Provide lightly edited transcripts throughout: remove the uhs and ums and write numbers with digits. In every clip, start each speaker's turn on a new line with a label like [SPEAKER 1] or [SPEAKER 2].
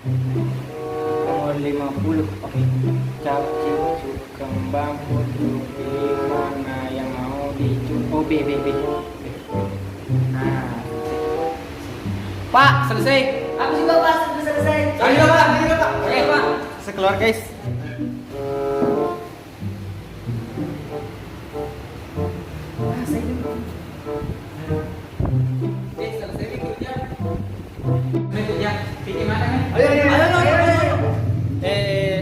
[SPEAKER 1] Nomor 50. Oke. Capcin kembang putih, pilih mana yang mau dicuci. Oh, B. Nah, Pak, selesai.
[SPEAKER 2] Aku juga Pak, sudah selesai.
[SPEAKER 1] Ayo Pak. Oke Pak. Saya keluar guys. Selesai berikutnya. Pilih mana nih? Ayo.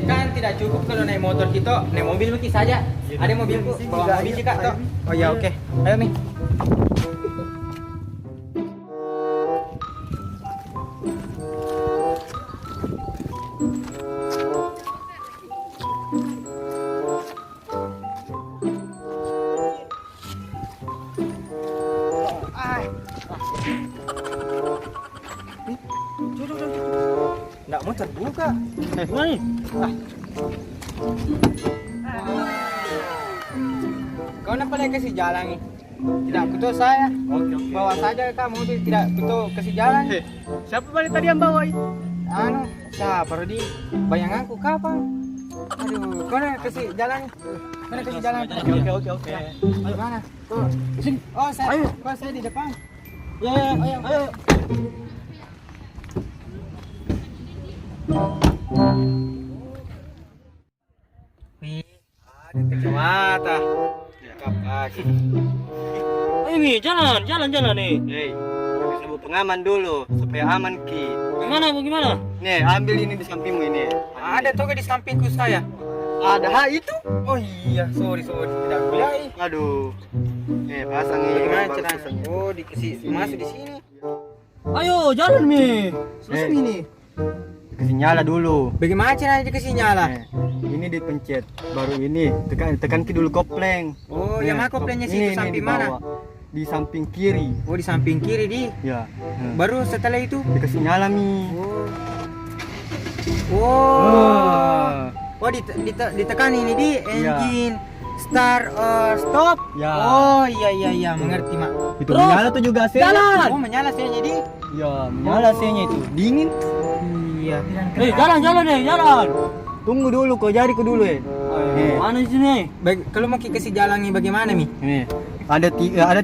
[SPEAKER 1] Kan tidak cukup kalau naik motor kita, naik mobil mungkin saja. Ada mobilku, bawa mobil juga toh. Oh ya oke. Ayo Mi. Nggak mau terbuka. Mana? Kau kenapa lagi kasih jalan nih? Tidak betul saya. Oke. Bawa saja kamu tidak betul kasih jalan.
[SPEAKER 3] Siapa balik tadi yang bawa itu?
[SPEAKER 1] Anu, siapa Rodi? Bayanganku kapan? Aduh, kau nak kasih jalan? Mana kasih jalan?
[SPEAKER 3] Oke.
[SPEAKER 1] Ayo mana? Tuh. Sini. Oh, saya di depan.
[SPEAKER 3] Ya, ayo.
[SPEAKER 1] Ada kacamata. Cakap lagi.
[SPEAKER 3] Ini jalan nih.
[SPEAKER 4] Hei, habis sebut pengaman dulu supaya aman ki.
[SPEAKER 3] Bagaimana?
[SPEAKER 4] Nih, ambil ini di sampingmu ini.
[SPEAKER 1] Ada toga di sampingku saya.
[SPEAKER 4] Ada itu.
[SPEAKER 1] Oh iya, sorry tidak boleh.
[SPEAKER 4] Aduh. Nih, pasang ini.
[SPEAKER 1] Bagaimana
[SPEAKER 4] bagus
[SPEAKER 1] caranya?
[SPEAKER 4] pasangnya.
[SPEAKER 1] Oh, dikasih masuk di sini.
[SPEAKER 3] Ayo jalan Mi. Selesai
[SPEAKER 4] Eh.
[SPEAKER 3] ini.
[SPEAKER 4] Kasih nyala dulu.
[SPEAKER 1] Bagaimana caranya dikasih nyala?
[SPEAKER 4] Nih, ini dipencet. Baru ini tekan ki dulu kopleng.
[SPEAKER 1] Oh,
[SPEAKER 4] Nih,
[SPEAKER 1] yang mana koplengnya sih?
[SPEAKER 4] ini,
[SPEAKER 1] Itu samping
[SPEAKER 4] di
[SPEAKER 1] mana?
[SPEAKER 4] bawah. Di samping kiri.
[SPEAKER 1] Oh, di samping kiri di.
[SPEAKER 4] Ya.
[SPEAKER 1] Baru setelah itu.
[SPEAKER 4] Dikasih nyala Mi.
[SPEAKER 1] Oh, ditekan ini di engine start or stop.
[SPEAKER 4] Ya.
[SPEAKER 1] Oh, iya, mengerti, Mak.
[SPEAKER 4] Itu menyala tuh juga AC.
[SPEAKER 3] Jalan.
[SPEAKER 1] Oh, menyala saya jadi.
[SPEAKER 4] Ya, menyala AC-nya itu. Dingin.
[SPEAKER 1] Iya.
[SPEAKER 3] Jalan.
[SPEAKER 4] Tunggu dulu kau jariku dulu ya. Nih.
[SPEAKER 3] Mana di sini?
[SPEAKER 1] Kalau mau kasih jalan nih bagaimana, Mi?
[SPEAKER 4] Nih, ada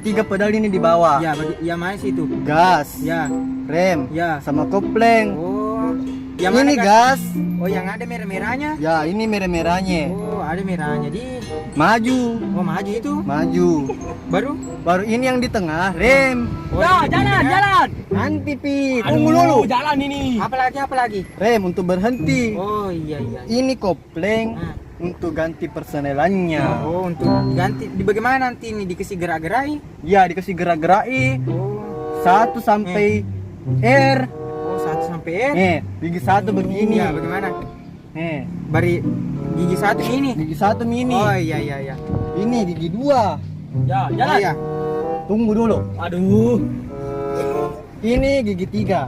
[SPEAKER 4] tiga pedal ini di bawah.
[SPEAKER 1] Ya, ya mana sih itu?
[SPEAKER 4] Gas,
[SPEAKER 1] Ya.
[SPEAKER 4] rem,
[SPEAKER 1] Ya.
[SPEAKER 4] sama kopleng.
[SPEAKER 1] Oh. Yang
[SPEAKER 4] Ini
[SPEAKER 1] mana,
[SPEAKER 4] gas.
[SPEAKER 1] Oh, yang ada merah-merahnya.
[SPEAKER 4] Ya, ini merah-merahnya.
[SPEAKER 1] Oh, ada merahnya di.
[SPEAKER 4] Maju,
[SPEAKER 1] Oh, maju itu.
[SPEAKER 4] maju.
[SPEAKER 1] Baru.
[SPEAKER 4] Baru ini yang di tengah, rem.
[SPEAKER 1] Oh,
[SPEAKER 3] Ya,
[SPEAKER 1] di
[SPEAKER 3] jalan.
[SPEAKER 1] tengah.
[SPEAKER 4] Nanti Pi, tunggu dulu.
[SPEAKER 3] Jalan ini.
[SPEAKER 1] Apa lagi?
[SPEAKER 4] Rem untuk berhenti.
[SPEAKER 1] Oh, iya.
[SPEAKER 4] Ini kopleng
[SPEAKER 1] Nah.
[SPEAKER 4] untuk ganti persenelannya.
[SPEAKER 1] Oh, untuk ganti di bagaimana nanti ini dikasih gerak-gerai?
[SPEAKER 4] Ya, dikasih gerak-gerai
[SPEAKER 1] Oh.
[SPEAKER 4] 1 sampai R.
[SPEAKER 1] Oh, 1 sampai R.
[SPEAKER 4] Nih, gigi 1 begini.
[SPEAKER 1] Ya, bagaimana?
[SPEAKER 4] Nih,
[SPEAKER 1] Bari gigi 1 ini.
[SPEAKER 4] gigi 1 mini.
[SPEAKER 1] Oh, iya.
[SPEAKER 4] Ini gigi 2.
[SPEAKER 3] Ya,
[SPEAKER 1] Oh,
[SPEAKER 3] jalan.
[SPEAKER 1] iya.
[SPEAKER 4] Tunggu dulu.
[SPEAKER 3] Aduh.
[SPEAKER 4] Ini gigi 3.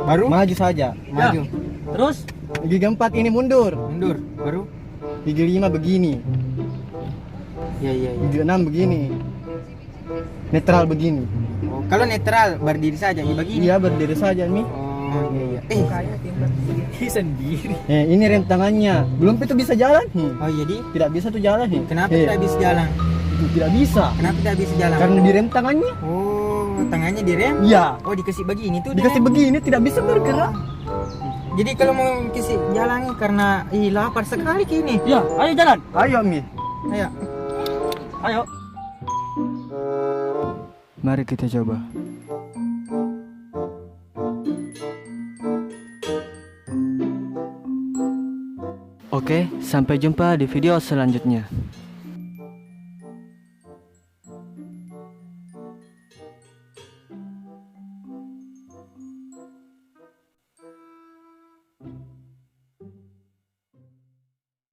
[SPEAKER 1] Baru
[SPEAKER 4] Maju saja.
[SPEAKER 1] maju.
[SPEAKER 3] Terus?
[SPEAKER 4] Gigi 4 ini mundur.
[SPEAKER 1] Mundur. Baru.
[SPEAKER 4] Gigi 5 begini.
[SPEAKER 1] Iya.
[SPEAKER 4] Gigi 6 begini. Netral begini.
[SPEAKER 1] Oh, kalau netral berdiri saja di begini.
[SPEAKER 4] Iya, berdiri saja nih.
[SPEAKER 1] Oh, iya.
[SPEAKER 3] Sendiri.
[SPEAKER 4] Ini rem tangannya. Belum itu bisa jalan nih.
[SPEAKER 1] Oh, iya di.
[SPEAKER 4] Tidak bisa tuh jalan nih.
[SPEAKER 1] Kenapa tidak bisa jalan?
[SPEAKER 4] Itu tidak bisa.
[SPEAKER 1] Kenapa tidak bisa jalan?
[SPEAKER 4] Karena di rem tangannya.
[SPEAKER 1] Oh, tangannya direm.
[SPEAKER 4] Iya.
[SPEAKER 1] Oh, dikasih begini tuh.
[SPEAKER 4] Dikasih
[SPEAKER 1] direm.
[SPEAKER 4] begini tidak bisa bergerak.
[SPEAKER 1] Jadi kalau mau kasih jalan nih karena lapar sekali kini.
[SPEAKER 3] Ya, ayo jalan.
[SPEAKER 4] Ayo Mi.
[SPEAKER 1] Ayo.
[SPEAKER 4] Mari kita coba. Oke, sampai jumpa di video selanjutnya.